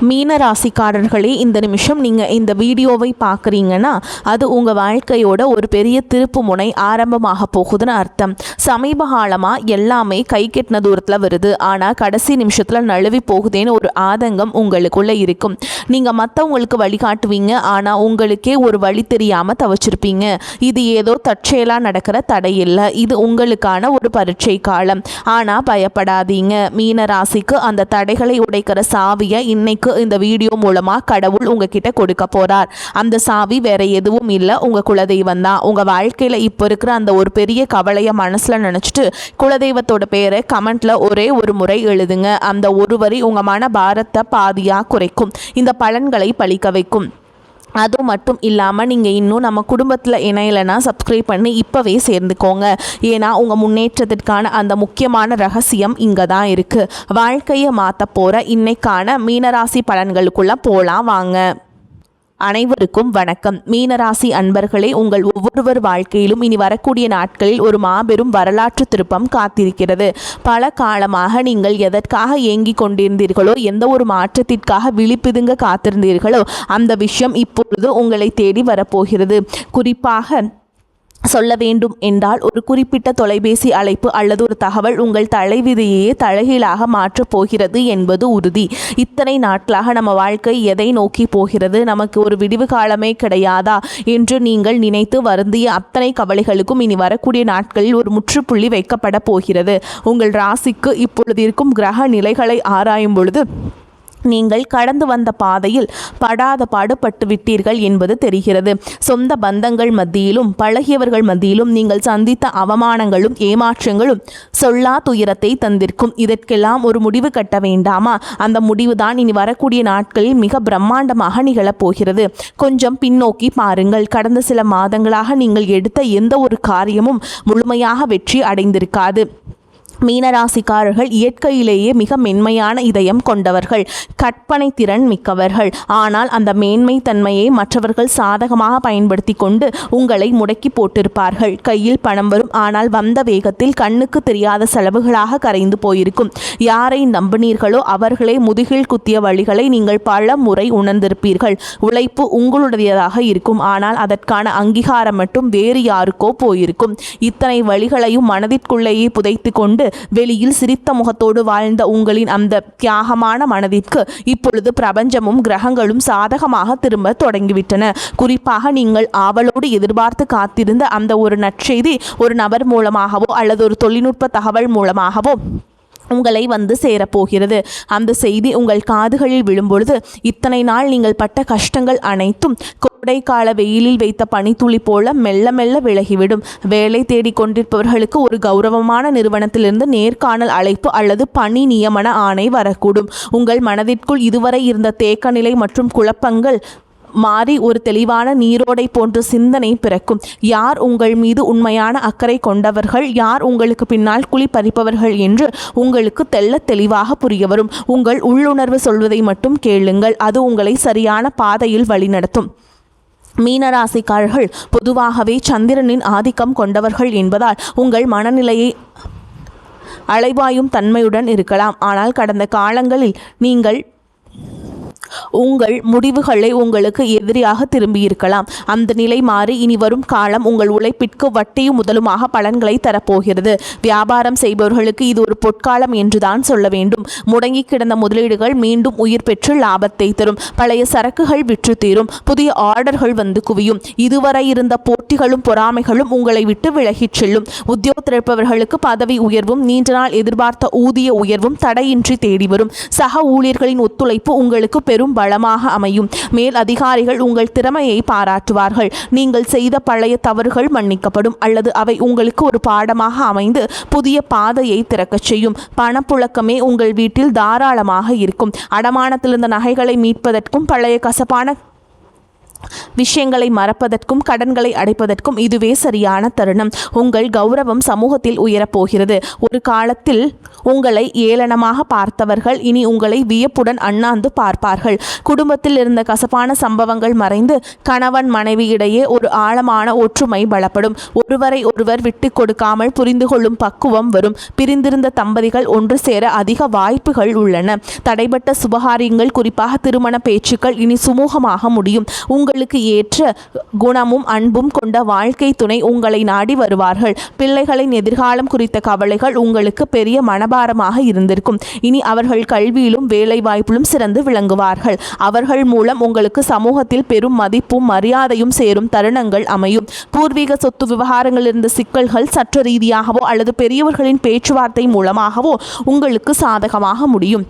மீன ராசிக்காரர்களே, இந்த நிமிஷம் நீங்கள் இந்த வீடியோவை பார்க்குறீங்கன்னா அது உங்கள் வாழ்க்கையோட ஒரு பெரிய திருப்பு முனை ஆரம்பமாக போகுதுன்னு அர்த்தம். சமீப காலமாக எல்லாமே கை கெட்டின தூரத்தில் வருது, ஆனால் கடைசி நிமிஷத்தில் நழுவி போகுதேன்னு ஒரு ஆதங்கம் உங்களுக்குள்ளே இருக்கும். நீங்கள் மற்றவங்களுக்கு வழிகாட்டுவீங்க, ஆனால் உங்களுக்கே ஒரு வழி தெரியாமல் தவிச்சிருப்பீங்க. இது ஏதோ தற்செயலாக நடக்கிற தடை இல்லை, இது உங்களுக்கான ஒரு பரீட்சை காலம். ஆனால் பயப்படாதீங்க, மீன ராசிக்கு அந்த தடைகளை உடைக்கிற சாவியை இன்னைக்கு இந்த வீடியோ மூலமா கடவுள் உங்ககிட்ட கொடுக்க போறார். அந்த சாவி வேற எதுவும் இல்லை, உங்க குலதெய்வம் தான். உங்க வாழ்க்கையில இப்ப இருக்கிற அந்த ஒரு பெரிய கவலைய மனசுல நினைச்சிட்டு குலதெய்வத்தோட பேரை கமெண்ட்ல ஒரே ஒரு முறை எழுதுங்க. அந்த ஒரு வரி உங்க மன பாரத்தை பாதியா குறைக்கும், இந்த பலன்களை பலிக்க வைக்கும். அது மட்டும் இல்லாமல் நீங்கள் இன்னும் நம்ம குடும்பத்தில் இணையலைன்னா சப்ஸ்கிரைப் பண்ணி இப்போவே சேர்ந்துக்கோங்க. ஏன்னா உங்கள் முன்னேற்றத்திற்கான அந்த முக்கியமான ரகசியம் இங்கே தான் இருக்குது. வாழ்க்கையை மாற்ற போகிற இன்னைக்கான மீனராசி பலன்களுக்குள்ளே போகலாம் வாங்க. அனைவருக்கும் வணக்கம். மீனராசி அன்பர்களே, உங்கள் ஒவ்வொருவர் வாழ்க்கையிலும் இனி வரக்கூடிய நாட்களில் ஒரு மாபெரும் வரலாற்று திருப்பம் காத்திருக்கிறது. பல காலமாக நீங்கள் எதற்காக ஏங்கிக் கொண்டிருந்தீர்களோ, எந்த ஒரு மாற்றத்திற்காக விழிப்புதுங்க காத்திருந்தீர்களோ, அந்த விஷயம் இப்பொழுது உங்களை தேடி வரப்போகிறது. குறிப்பாக சொல்ல வேண்டும் என்றால், ஒரு குறிப்பிட்ட தொலைபேசி அழைப்பு அல்லது ஒரு தகவல் உங்கள் தலைவிதியையே தலைகீழாக மாற்றப் போகிறது என்பது உறுதி. இத்தனை நாட்களாக நம்ம வாழ்க்கை எதை நோக்கி போகிறது, நமக்கு ஒரு விடிவு காலமே கிடையாதா என்று நீங்கள் நினைத்து வருந்திய அத்தனை கவலைகளுக்கும் இனி வரக்கூடிய நாட்களில் ஒரு முற்றுப்புள்ளி வைக்கப்பட போகிறது. உங்கள் ராசிக்கு இப்பொழுது இருக்கும் கிரக நிலைகளை ஆராயும் பொழுது நீங்கள் கடந்து வந்த பாதையில் படாத பாடுபட்டு விட்டீர்கள் என்பது தெரிகிறது. சொந்த பந்தங்கள் மத்தியிலும் பழகியவர்கள் மத்தியிலும் நீங்கள் சந்தித்த அவமானங்களும் ஏமாற்றங்களும் சொல்லா துயரத்தை தந்திருக்கும். இதற்கெல்லாம் ஒரு முடிவு கட்ட வேண்டாமா? அந்த முடிவுதான் இனி வரக்கூடிய நாட்களில் மிக பிரம்மாண்டமாக நிகழப்போகிறது. கொஞ்சம் பின்னோக்கி பாருங்கள். கடந்த சில மாதங்களாக நீங்கள் எடுத்த எந்த ஒரு காரியமும் முழுமையாக வெற்றி அடைந்திருக்காது. மீனராசிக்காரர்கள் இயற்கையிலேயே மிக மென்மையான இதயம் கொண்டவர்கள், கற்பனை திறன் மிக்கவர்கள். ஆனால் அந்த மேன்மை தன்மையை மற்றவர்கள் சாதகமாக பயன்படுத்தி கொண்டு உங்களை முடக்கி போட்டிருப்பார்கள். கையில் பணம் வரும், ஆனால் வந்த வேகத்தில் கண்ணுக்கு தெரியாத செலவுகளாக கரைந்து போயிருக்கும். யாரை நம்பினீர்களோ அவர்களே முதுகில் குத்திய வழிகளை நீங்கள் பல முறை உணர்ந்திருப்பீர்கள். உழைப்பு உங்களுடையதாக இருக்கும், ஆனால் அதற்கான அங்கீகாரம் மட்டும் வேறு யாருக்கோ போயிருக்கும். இத்தனை வழிகளையும் மனதிற்குள்ளேயே புதைத்து கொண்டு வெளியில் சிரித்த முகத்தோடு வாழ்ந்த உங்களின் அந்த தியாகமான மனதிற்கு இப்பொழுது பிரபஞ்சமும் கிரகங்களும் சாதகமாக திரும்ப தொடங்கிவிட்டன. குறிப்பாக நீங்கள் ஆவலோடு எதிர்பார்த்து காத்திருந்த அந்த ஒரு நற்செய்தி ஒரு நபர் மூலமாகவோ அல்லது ஒரு தொழில்நுட்ப தகவல் மூலமாகவோ உங்களை வந்து சேரப்போகிறது. அந்த செய்தி உங்கள் காதுகளில் விழும்பொழுது இத்தனை நாள் நீங்கள் பட்ட கஷ்டங்கள் அனைத்தும் கோடைக்கால வெயிலில் வைத்த பனித்துளி போல மெல்ல மெல்ல விலகிவிடும். வேலை தேடிக் கொண்டிருப்பவர்களுக்கு ஒரு கௌரவமான நிறுவனத்திலிருந்து நேர்காணல் அழைப்பு அல்லது பணி நியமன ஆணை வரக்கூடும். உங்கள் மனதிற்குள் இதுவரை இருந்த தேக்க நிலை மற்றும் குழப்பங்கள் மாறி ஒரு தெளிவான நீரோடை போன்ற சிந்தனை பிறக்கும். யார் உங்கள் மீது உண்மையான அக்கறை கொண்டவர்கள், யார் உங்களுக்கு பின்னால் குழி பறிப்பவர்கள் என்று உங்களுக்கு தெள்ள தெளிவாக புரிய வரும். உங்கள் உள்ளுணர்வு சொல்வதை மட்டும் கேளுங்கள், அது உங்களை சரியான பாதையில் வழிநடத்தும். மீனராசிக்காரர்கள் பொதுவாகவே சந்திரனின் ஆதிக்கம் கொண்டவர்கள் என்பதால் உங்கள் மனநிலையை அலைவாயும் தன்மையுடன் இருக்கலாம். ஆனால் கடந்த காலங்களில் நீங்கள் உங்கள் முடிவுகளை உங்களுக்கு எதிரியாக திரும்பியிருக்கலாம். அந்த நிலை மாறி இனி வரும் காலம் உங்கள் உழைப்பிற்கு வட்டியும் முதலுமாக பலன்களை தரப்போகிறது. வியாபாரம் செய்பவர்களுக்கு இது ஒரு பொற்காலம் என்றுதான் சொல்ல வேண்டும். முடங்கி கிடந்த முதலீடுகள் மீண்டும் உயிர் பெற்று லாபத்தை தரும். பழைய சரக்குகள் விற்று தீரும். புதிய ஆர்டர்கள் வந்து குவியும். இதுவரை இருந்த போட்டிகளும் பொறாமைகளும் உங்களை விட்டு விலகிச் செல்லும். உத்தியோகத்தில் இருப்பவர்களுக்கு பதவி உயர்வும் நீண்ட நாள் எதிர்பார்த்த ஊதிய உயர்வும் தடையின்றி தேடி வரும். சக ஊழியர்களின் ஒத்துழைப்பு உங்களுக்கு பெரும் பலமாக அமையும். மேல் அதிகாரிகள் உங்கள் திறமையை பாராட்டுவார்கள். நீங்கள் செய்த பழைய தவறுகள் மன்னிக்கப்படும் அல்லது அவை உங்களுக்கு ஒரு பாடமாக அமைந்து புதிய பாதையை திறக்கச் செய்யும். பணப்புழக்கமே உங்கள் வீட்டில் தாராளமாக இருக்கும். அடமானத்தில் இருந்த நகைகளை மீட்பதற்கும் பழைய கசப்பான விஷயங்களை மறப்பதற்கும் கடன்களை அடைப்பதற்கும் இதுவே சரியான தருணம். உங்கள் கௌரவம் சமூகத்தில் உயரப்போகிறது. ஒரு காலத்தில் உங்களை ஏளனமாக பார்த்தவர்கள் இனி உங்களை வியப்புடன் அண்ணாந்து பார்ப்பார்கள். குடும்பத்தில் இருந்த கசப்பான சம்பவங்கள் மறைந்து கணவன் மனைவி இடையே ஒரு ஆழமான ஒற்றுமை பலப்படும். ஒருவரை ஒருவர் விட்டு கொடுக்காமல் புரிந்து கொள்ளும் பக்குவம் வரும். பிரிந்திருந்த தம்பதிகள் ஒன்று சேர அதிக வாய்ப்புகள் உள்ளன. தடைபட்ட சுபகாரியங்கள் குறிப்பாக திருமண பேச்சுக்கள் இனி சுமூகமாக முடியும். உங்களுக்கு ஏற்ற குணமும் அன்பும் கொண்ட வாழ்க்கை துணை உங்களை நாடி வருவார்கள். பிள்ளைகளின் எதிர்காலம் குறித்த கவலைகள் உங்களுக்கு பெரிய மனபாரமாக இருந்திருக்கும். இனி அவர்கள் கல்வியிலும் வேலை வாய்ப்பிலும் சிறந்து விளங்குவார்கள். அவர்கள் மூலம் உங்களுக்கு சமூகத்தில் பெரும் மதிப்பும் மரியாதையும் சேரும் தருணங்கள் அமையும். பூர்வீக சொத்து விவகாரங்களில் இருந்த சிக்கல்கள் சட்ட ரீதியாகவோ அல்லது பெரியவர்களின் பேச்சுவார்த்தை மூலமாகவோ உங்களுக்கு சாதகமாக முடியும்.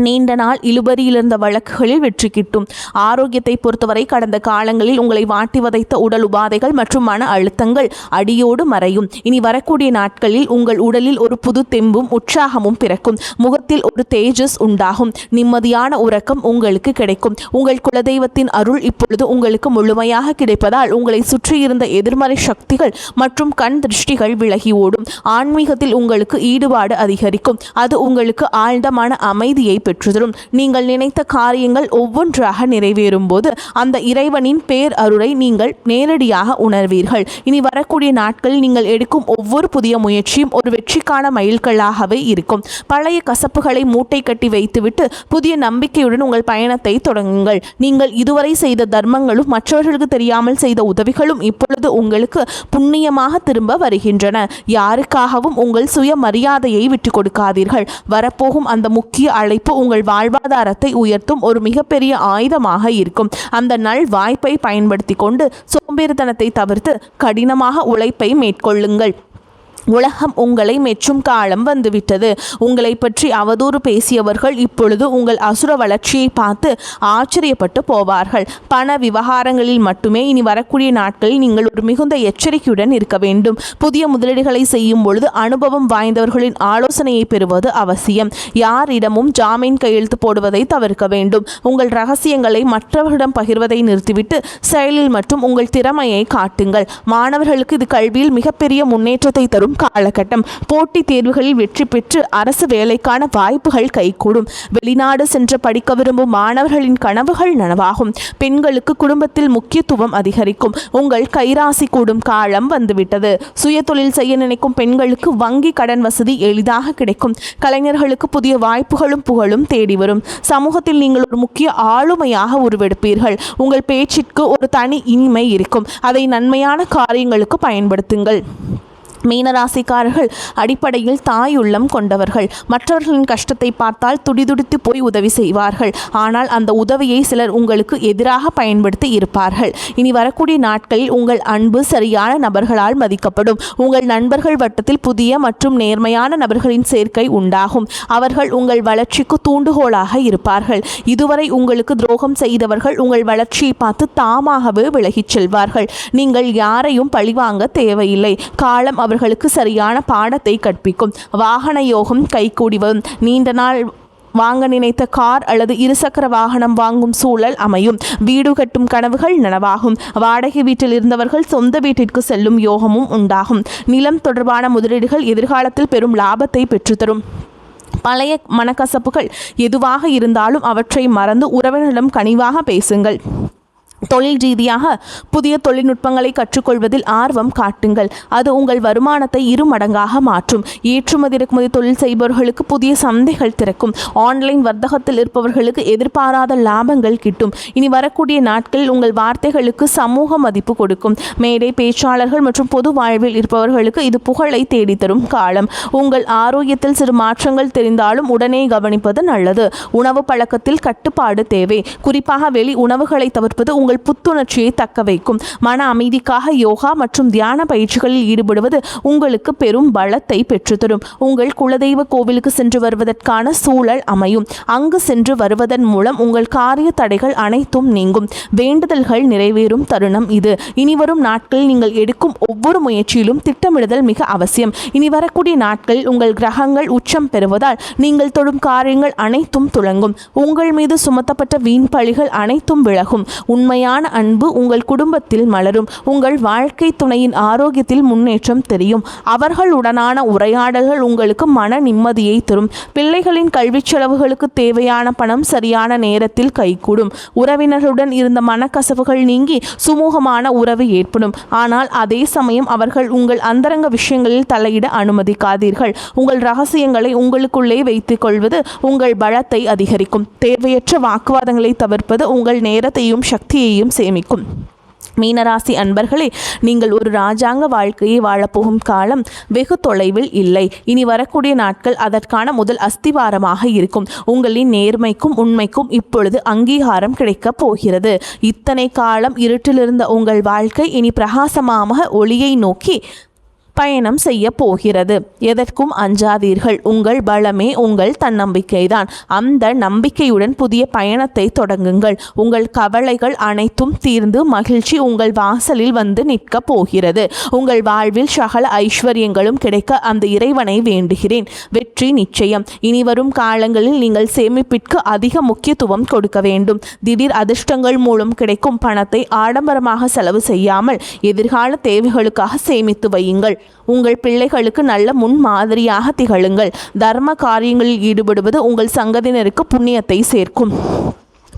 நீண்ட நாள் இழுபறியில் இருந்த வழக்குகளில் வெற்றி கிட்டும். ஆரோக்கியத்தை பொறுத்தவரை கடந்த காலங்களில் உங்களை வாட்டி வதைத்த உடல் உபாதைகள் மற்றும் மன அழுத்தங்கள் அடியோடு மறையும். இனி வரக்கூடிய நாட்களில் உங்கள் உடலில் ஒரு புது தெம்பும் உற்சாகமும் பிறக்கும். முகத்தில் ஒரு தேஜஸ் உண்டாகும். நிம்மதியான உறக்கம் உங்களுக்கு கிடைக்கும். உங்கள் குலதெய்வத்தின் அருள் இப்பொழுது உங்களுக்கு முழுமையாக கிடைப்பதால் உங்களை சுற்றியிருந்த எதிர்மறை சக்திகள் மற்றும் கண் திருஷ்டிகள் விலகி ஓடும். ஆன்மீகத்தில் உங்களுக்கு ஈடுபாடு அதிகரிக்கும். அது உங்களுக்கு ஆழ்ந்த மன அமைதியை பெற்றுதரும். நீங்கள் நினைத்த காரியங்கள் ஒவ்வொன்றாக நிறைவேறும் போது அந்த இறைவனின் பேர் அருளை நீங்கள் நேரடியாக உணர்வீர்கள். இனி வரக்கூடிய நாட்களில் நீங்கள் எடுக்கும் ஒவ்வொரு புதிய முயற்சியும் ஒரு வெற்றிக்கான மைல்கல்லாகவே இருக்கும். பழைய கசப்புகளை மூட்டை கட்டி வைத்துவிட்டு புதிய நம்பிக்கையுடன் உங்கள் பயணத்தை தொடங்குங்கள். நீங்கள் இதுவரை செய்த தர்மங்களும் மற்றவர்களுக்கு தெரியாமல் செய்த உதவிகளும் இப்பொழுது உங்களுக்கு புண்ணியமாக திரும்ப வருகின்றன. யாருக்காகவும் உங்கள் சுய மரியாதையை விட்டுக் கொடுக்காதீர்கள். வரப்போகும் அந்த முக்கிய அழைப்பு உங்கள் வாழ்வாதாரத்தை உயர்த்தும் ஒரு மிகப்பெரிய ஆயுதமாக இருக்கும். அந்த நல் வாய்ப்பை பயன்படுத்தி கொண்டு சோம்பேறித்தனத்தை தவிர்த்து கடினமாக உழைப்பை மேற்கொள்ளுங்கள். உலகம் உங்களை மெச்சும் காலம் வந்துவிட்டது. உங்களை பற்றி அவதூறு பேசியவர்கள் இப்பொழுது உங்கள் அசுர வளர்ச்சியை பார்த்து ஆச்சரியப்பட்டு போவார்கள். பண விவகாரங்களில் மட்டுமே இனி வரக்கூடிய நாட்களில் நீங்கள் ஒரு மிகுந்த எச்சரிக்கையுடன் இருக்க வேண்டும். புதிய முதலீடுகளை செய்யும் பொழுது அனுபவம் வாய்ந்தவர்களின் ஆலோசனையை பெறுவது அவசியம். யாரிடமும் ஜாமீன் கையெழுத்து போடுவதை தவிர்க்க வேண்டும். உங்கள் ரகசியங்களை மற்றவர்களிடம் பகிர்வதை நிறுத்திவிட்டு செயலில் மற்றும் உங்கள் திறமையை காட்டுங்கள். மாணவர்களுக்கு இது கல்வியில் மிகப்பெரிய முன்னேற்றத்தை தரும் காலகட்டம். போட்டித் தேர்வுகளில் வெற்றி பெற்று அரசு வேலைக்கான வாய்ப்புகள் கைகூடும். வெளிநாடு சென்று படிக்க விரும்பும் மாணவர்களின் கனவுகள் நனவாகும். பெண்களுக்கு குடும்பத்தில் முக்கியத்துவம் அதிகரிக்கும். உங்கள் கைராசி கூடும் காலம் வந்துவிட்டது. சுய தொழில் செய்ய நினைக்கும் பெண்களுக்கு வங்கி கடன் வசதி எளிதாக கிடைக்கும். கலைஞர்களுக்கு புதிய வாய்ப்புகளும் புகழும் தேடி வரும். சமூகத்தில் நீங்கள் ஒரு முக்கிய ஆளுமையாக உருவெடுப்பீர்கள். உங்கள் பேச்சிற்கு ஒரு தனி இனிமை இருக்கும். அதை நன்மையான காரியங்களுக்கு பயன்படுத்துங்கள். மீனராசிக்காரர்கள் அடிப்படையில் தாயுள்ளம் கொண்டவர்கள். மற்றவர்களின் கஷ்டத்தை பார்த்தால் துடிதுடித்து போய் உதவி செய்வார்கள். ஆனால் அந்த உதவியை சிலர் உங்களுக்கு எதிராக பயன்படுத்தி இருப்பார்கள். இனி வரக்கூடிய நாட்களில் உங்கள் அன்பு சரியான நபர்களால் மதிக்கப்படும். உங்கள் நண்பர்கள் வட்டத்தில் புதிய மற்றும் நேர்மையான நபர்களின் சேர்க்கை உண்டாகும். அவர்கள் உங்கள் வளர்ச்சிக்கு தூண்டுகோலாக இருப்பார்கள். இதுவரை உங்களுக்கு துரோகம் செய்தவர்கள் உங்கள் வளர்ச்சியை பார்த்து தாமாகவே விலகிச் செல்வார்கள். நீங்கள் யாரையும் பழிவாங்க தேவையில்லை. காலம் அவர்களுக்கு சரியான பாடத்தை கற்பிக்கும். வாகன யோகம் கைகூடி வரும். நீண்ட நாள் வாங்க நினைத்த கார் அல்லது இருசக்கர வாகனம் வாங்கும் சூழல் அமையும். வீடு கட்டும் கனவுகள் நனவாகும். வாடகை வீட்டில் இருந்தவர்கள் சொந்த வீட்டிற்கு செல்லும் யோகமும் உண்டாகும். நிலம் தொடர்பான முதலீடுகள் எதிர்காலத்தில் பெரும் லாபத்தை பெற்றுத்தரும். பழைய மனக்கசப்புகள் எதுவாக இருந்தாலும் அவற்றை மறந்து உறவினரிடம் கனிவாக பேசுங்கள். தொழில் ரீதியாக புதிய தொழில்நுட்பங்களை கற்றுக்கொள்வதில் ஆர்வம் காட்டுங்கள். அது உங்கள் வருமானத்தை 2 மடங்காக மாற்றும். ஏற்றுமதி இறக்குமதி தொழில் செய்பவர்களுக்கு புதிய சந்தைகள் திறக்கும். ஆன்லைன் வர்த்தகத்தில் இருப்பவர்களுக்கு எதிர்பாராத லாபங்கள் கிட்டும். இனி வரக்கூடிய நாட்களில் உங்கள் வார்த்தைகளுக்கு சமூக மதிப்பு கொடுக்கும். மேடை பேச்சாளர்கள் மற்றும் பொது வாழ்வில் இருப்பவர்களுக்கு இது புகழை தேடித்தரும் காலம். உங்கள் ஆரோக்கியத்தில் சிறு மாற்றங்கள் தெரிந்தாலும் உடனே கவனிப்பது நல்லது. உணவு பழக்கத்தில் கட்டுப்பாடு தேவை. குறிப்பாக வெளி உணவுகளை தவிர்ப்பது உங்கள் புத்துணர்ச்சியை தக்க வைக்கும். மன அமைதிக்காக யோகா மற்றும் தியான பயிற்சிகளில் ஈடுபடுவது உங்களுக்கு பெரும் பலத்தை பெற்றுத்தரும். உங்கள் குலதெய்வ கோவிலுக்கு சென்று வருவதற்கான சூழல் அமையும். அங்கு சென்று வருவதன் மூலம் உங்கள் காரிய தடைகள் அனைத்தும் நீங்கும். வேண்டுதல்கள் நிறைவேறும் தருணம் இது. இனிவரும் நாட்களில் நீங்கள் எடுக்கும் ஒவ்வொரு முயற்சியிலும் திட்டமிடுதல் மிக அவசியம். இனி வரக்கூடிய நாட்களில் உங்கள் கிரகங்கள் உச்சம் பெறுவதால் நீங்கள் தொடும் காரியங்கள் அனைத்தும் துளங்கும். உங்கள் மீது சுமத்தப்பட்ட வீண் பழிகள் அனைத்தும் விலகும். உண்மையான உண்மையான அன்பு உங்கள் குடும்பத்தில் மலரும். உங்கள் வாழ்க்கை துணையின் ஆரோக்கியத்தில் முன்னேற்றம் தெரியும். அவர்களுடனான உரையாடல்கள் உங்களுக்கு மன நிம்மதியை தரும். பிள்ளைகளின் கல்வி செலவுகளுக்கு தேவையான பணம் சரியான நேரத்தில் கைகூடும். உறவினர்களுடன் இருந்த மனக்கசவுகள் நீங்கி சுமூகமான உறவு ஏற்படும். ஆனால் அதே சமயம் அவர்கள் உங்கள் அந்தரங்க விஷயங்களில் தலையிட அனுமதிக்காதீர்கள். உங்கள் ரகசியங்களை உங்களுக்குள்ளே வைத்துக் கொள்வது உங்கள் பலத்தை அதிகரிக்கும். தேவையற்ற வாக்குவாதங்களை தவிர்ப்பது உங்கள் நேரத்தையும் சக்தியையும் சேமிக்கும். மீனராசி அன்பர்களே, நீங்கள் ஒரு ராஜாங்க வாழ்க்கையை வாழப்போகும் காலம் வெகு தொலைவில் இல்லை. இனி வரக்கூடிய நாட்கள் அதற்கான முதல் அஸ்திவாரமாக இருக்கும். உங்களின் நேர்மைக்கும் உண்மைக்கும் இப்பொழுது அங்கீகாரம் கிடைக்கப் போகிறது. இத்தனை காலம் இருட்டிலிருந்த உங்கள் வாழ்க்கை இனி பிரகாசமாக ஒளியை நோக்கி பயணம் செய்ய போகிறது. எதற்கும் அஞ்சாதீர்கள். உங்கள் பலமே உங்கள் தன்னம்பிக்கைதான். அந்த நம்பிக்கையுடன் புதிய பயணத்தை தொடங்குங்கள். உங்கள் கவலைகள் அனைத்தும் தீர்ந்து மகிழ்ச்சி உங்கள் வாசலில் வந்து நிற்க போகிறது. உங்கள் வாழ்வில் சகல ஐஸ்வர்யங்களும் கிடைக்க அந்த இறைவனை வேண்டுகிறேன். வெற்றி நிச்சயம். இனி வரும் காலங்களில் நீங்கள் சேமிப்பிற்கு அதிக முக்கியத்துவம் கொடுக்க வேண்டும். திடீர் அதிர்ஷ்டங்கள் மூலம் கிடைக்கும் பணத்தை ஆடம்பரமாக செலவு செய்யாமல் எதிர்கால தேவைகளுக்காக சேமித்து வையுங்கள். உங்கள் பிள்ளைகளுக்கு நல்ல முன்மாதிரியாக திகழுங்கள். தர்ம காரியங்களில் ஈடுபடுவது உங்கள் சங்கதியினருக்கு புண்ணியத்தை சேர்க்கும்.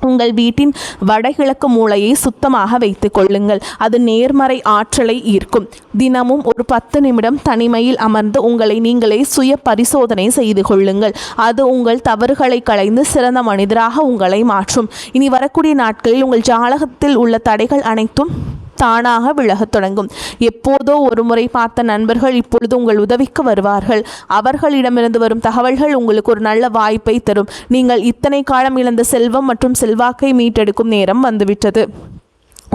உங்கள் வீட்டின் வடகிழக்கு மூலையை சுத்தமாக வைத்துக் கொள்ளுங்கள். அது நேர்மறை ஆற்றலை ஈர்க்கும். தினமும் ஒரு 10 நிமிடம் தனிமையில் அமர்ந்து உங்களை நீங்களே சுய பரிசோதனை செய்து கொள்ளுங்கள். அது உங்கள் தவறுகளை களைந்து சிறந்த மனிதராக உங்களை மாற்றும். இனி வரக்கூடிய நாட்களில் உங்கள் ஜாதகத்தில் உள்ள தடைகள் அனைத்தும் தானாக விலகத் தொடங்கும். எப்போதோ ஒரு முறை பார்த்த நண்பர்கள் இப்பொழுது உங்கள் உதவிக்கு வருவார்கள். அவர்களிடமிருந்து வரும் தகவல்கள் உங்களுக்கு ஒரு நல்ல வாய்ப்பை தரும். நீங்கள் இத்தனை காலம் இழந்த செல்வம் மற்றும் செல்வாக்கை மீட்டெடுக்கும் நேரம் வந்துவிட்டது.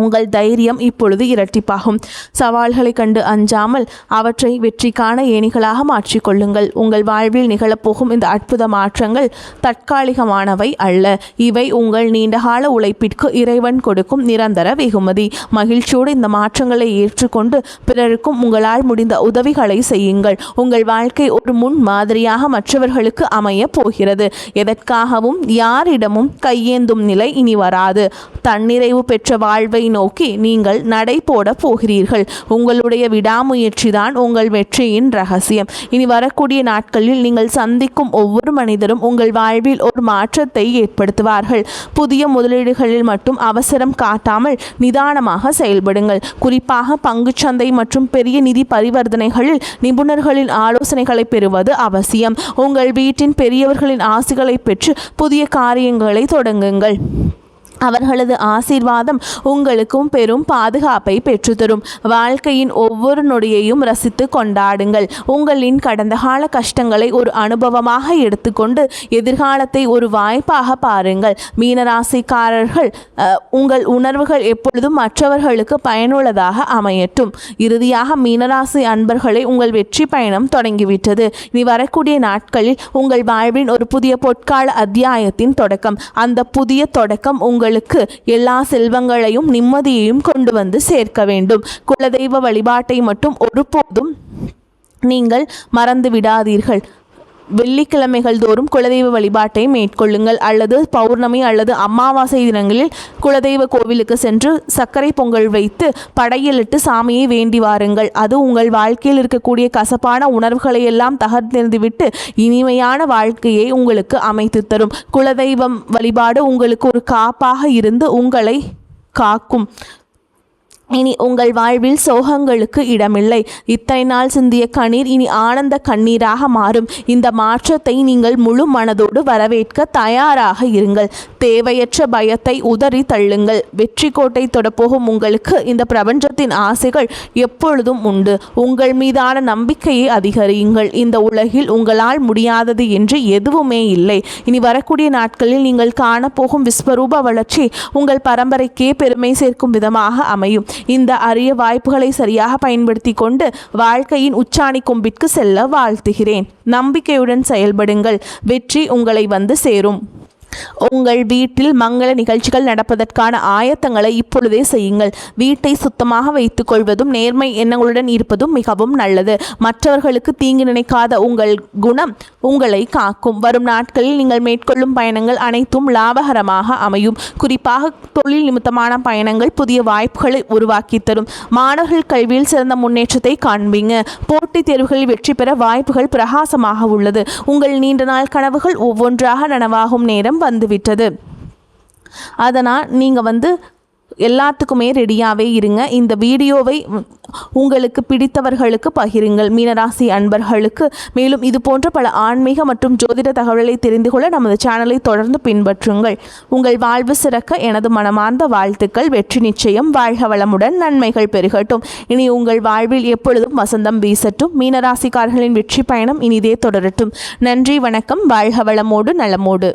உங்கள் தைரியம் இப்பொழுது இரட்டிப்பாகும். சவால்களை கண்டு அஞ்சாமல் அவற்றை வெற்றிக்கான ஏணிகளாக மாற்றிக்கொள்ளுங்கள். உங்கள் வாழ்வில் நிகழப்போகும் இந்த அற்புத மாற்றங்கள் தற்காலிகமானவை அல்ல. இவை உங்கள் நீண்டகால உழைப்பிற்கு இறைவன் கொடுக்கும் நிரந்தர வெகுமதி. மகிழ்ச்சியோடு இந்த மாற்றங்களை ஏற்றுக்கொண்டு பிறருக்கும் உங்களால் முடிந்த உதவிகளை செய்யுங்கள். உங்கள் வாழ்க்கை ஒரு முன் மாதிரியாக மற்றவர்களுக்கு அமைய போகிறது. எதற்காகவும் யாரிடமும் கையேந்தும் நிலை இனி வராது. தன்னிறைவு பெற்ற வாழ்வை நோக்கி நீங்கள் நடை போட போகிறீர்கள். உங்களுடைய விடாமுயற்சிதான் உங்கள் வெற்றியின் ரகசியம். இனி வரக்கூடிய நாட்களில் நீங்கள் சந்திக்கும் ஒவ்வொரு மனிதரும் உங்கள் வாழ்வில் ஒரு மாற்றத்தை ஏற்படுத்துவார்கள். புதிய முதலீடுகளில் மட்டும் அவசரம் காட்டாமல் நிதானமாக செயல்படுங்கள். குறிப்பாக பங்குச்சந்தை மற்றும் பெரிய நிதி பரிவர்த்தனைகளில் நிபுணர்களின் ஆலோசனைகளை பெறுவது அவசியம். உங்கள் வீட்டின் பெரியவர்களின் ஆசிகளை பெற்று புதிய காரியங்களை தொடங்குங்கள். அவர்களது ஆசீர்வாதம் உங்களுக்கும் பெரும் பாதுகாப்பை பெற்றுத்தரும். வாழ்க்கையின் ஒவ்வொரு நொடியையும் ரசித்து கொண்டாடுங்கள். உங்களின் கடந்த கால கஷ்டங்களை ஒரு அனுபவமாக எடுத்துக்கொண்டு எதிர்காலத்தை ஒரு வாய்ப்பாக பாருங்கள். மீனராசிக்காரர்கள், உங்கள் உணர்வுகள் எப்பொழுதும் மற்றவர்களுக்கு பயனுள்ளதாக அமையட்டும். இறுதியாக மீனராசி அன்பர்களை, உங்கள் வெற்றி பயணம் தொடங்கிவிட்டது. இனி வரக்கூடிய நாட்களில் உங்கள் வாழ்வின் ஒரு புதிய பொற்கால அத்தியாயத்தின் தொடக்கம். அந்த புதிய தொடக்கம் உங்களுக்கு எல்லா செல்வங்களையும் நிம்மதியையும் கொண்டு வந்து சேர்க்க வேண்டும். குலதெய்வ வழிபாட்டை மட்டும் ஒருபோதும் நீங்கள் மறந்து விடாதீர்கள். வெள்ளிக்கிழமைகள் தோறும் குலதெய்வ வழிபாட்டை மேற்கொள்ளுங்கள். அல்லது பௌர்ணமி அல்லது அமாவாசை தினங்களில் குலதெய்வ கோவிலுக்கு சென்று சர்க்கரை பொங்கல் வைத்து படையலிட்டு சாமியை வேண்டி வாருங்கள். அது உங்கள் வாழ்க்கையில் இருக்கக்கூடிய கசப்பான உணர்வுகளை எல்லாம் தகர்த்தெறிந்துவிட்டு இனிமையான வாழ்க்கையை உங்களுக்கு அமைத்து தரும். குலதெய்வம் வழிபாடு உங்களுக்கு ஒரு காப்பாக இருந்து உங்களை காக்கும். இனி உங்கள் வாழ்வில் சோகங்களுக்கு இடமில்லை. இத்தனை நாள் சிந்திய கண்ணீர் இனி ஆனந்த கண்ணீராக மாறும். இந்த மாற்றத்தை நீங்கள் முழு மனதோடு வரவேற்க தயாராக இருங்கள். தேவையற்ற பயத்தை உதறி தள்ளுங்கள். வெற்றி கோட்டை தொடப்போகும் உங்களுக்கு இந்த பிரபஞ்சத்தின் ஆசைகள் எப்பொழுதும் உண்டு. உங்கள் மீதான நம்பிக்கையை அதிகரியுங்கள். இந்த உலகில் உங்களால் முடியாதது என்று எதுவுமே இல்லை. இனி வரக்கூடிய நாட்களில் நீங்கள் காணப்போகும் விஸ்வரூப வளர்ச்சி உங்கள் பரம்பரைக்கே பெருமை சேர்க்கும் விதமாக அமையும். இந்த அரிய வாய்ப்புகளை சரியாக பயன்படுத்தி கொண்டு வாழ்க்கையின் உச்சாணி கொம்பிற்கு செல்ல வாழ்த்துகிறேன். நம்பிக்கையுடன் செயல்படுங்கள். வெற்றி உங்களை வந்து சேரும். உங்கள் வீட்டில் மங்கள நிகழ்ச்சிகள் நடப்பதற்கான ஆயத்தங்களை இப்பொழுதே செய்யுங்கள். வீட்டை சுத்தமாக வைத்துக் கொள்வதும் நேர்மை எண்ணங்களுடன் இருப்பதும் மிகவும் நல்லது. மற்றவர்களுக்கு தீங்கு நினைக்காத உங்கள் குணம் உங்களை காக்கும். வரும் நாட்களில் நீங்கள் மேற்கொள்ளும் பயணங்கள் அனைத்தும் லாபகரமாக அமையும். குறிப்பாக தொழில் நிமித்தமான பயணங்கள் புதிய வாய்ப்புகளை உருவாக்கி தரும். மாணவர்கள் கல்வியில் சிறந்த முன்னேற்றத்தை காண்பீங்க. போட்டித் தேர்வுகளில் வெற்றி பெற வாய்ப்புகள் பிரகாசமாக உள்ளது. உங்கள் நீண்ட நாள் கனவுகள் ஒவ்வொன்றாக நனவாகும் நேரம் வந்துவிட்டது. அதனால் நீங்கள் எல்லாத்துக்குமே ரெடியாகவே இருங்க. இந்த வீடியோவை உங்களுக்கு பிடித்தவர்களுக்கு பகிருங்கள், மீனராசி அன்பர்களுக்கு. மேலும் இது போன்ற பல ஆன்மீக மற்றும் ஜோதிட தகவல்களை தெரிந்து கொள்ள நமது சேனலை தொடர்ந்து பின்பற்றுங்கள். உங்கள் வாழ்வு சிறக்க எனது மனமார்ந்த வாழ்த்துக்கள். வெற்றி நிச்சயம். வாழ்க வளமுடன், நன்மைகள் பெருகட்டும். இனி உங்கள் வாழ்வில் எப்பொழுதும் வசந்தம் வீசட்டும். மீனராசிக்காரர்களின் வெற்றி பயணம் இனிதே தொடரட்டும். நன்றி, வணக்கம். வாழ்க வளமோடு நலமோடு.